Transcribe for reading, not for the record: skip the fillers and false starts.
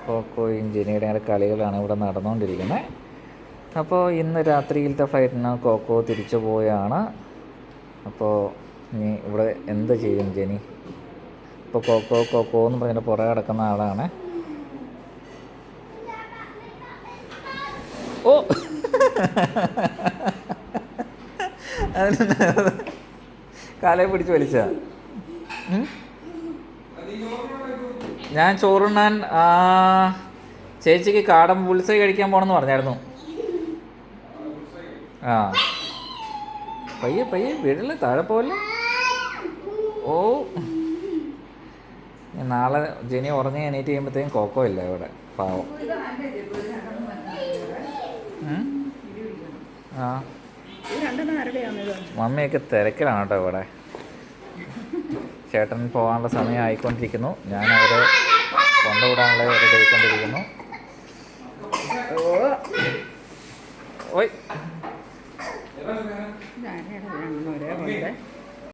കോക്കോയും ജെനിയുടെ കളികളാണ് ഇവിടെ നടന്നുകൊണ്ടിരിക്കുന്നത്. അപ്പോൾ ഇന്ന് രാത്രിയിലത്തെ ഫ്ലൈറ്റിന് കോക്കോ തിരിച്ചു പോയാണ്. അപ്പോൾ ഇനി ഇവിടെ എന്ത് ചെയ്യും ജെനി? ഇപ്പോൾ കോക്കോ കോക്കോ എന്ന് പറഞ്ഞിട്ട് പുറകെ കിടക്കുന്ന ആളാണ്. ഓ കാലേ പിടിച്ച് വലിച്ച. ഞാൻ ചോറുണ്ണാൻ ചേച്ചിക്ക് കാടൻ ബുൾസൈ കഴിക്കാൻ പോകണമെന്ന് പറഞ്ഞായിരുന്നു. ആ പയ്യെ പയ്യെ വീടില്ല, താഴെ പോവല്ലേ. ഓ നാളെ ജെനി ഉറങ്ങി എണീറ്റ് ചെയ്യുമ്പോഴത്തേക്കും കോക്കോ ഇല്ല ഇവിടെ, പാവം. ആ മമ്മിയൊക്കെ തിരക്കിലാണ് കേട്ടോ ഇവിടെ. ചേട്ടൻ പോകാനുള്ള സമയം ആയിക്കൊണ്ടിരിക്കുന്നു. ഞാൻ അവരെ കൊണ്ടുവിടാനുള്ള റെഡി ആയിക്കൊണ്ടിരിക്കുന്നു. ഓയ്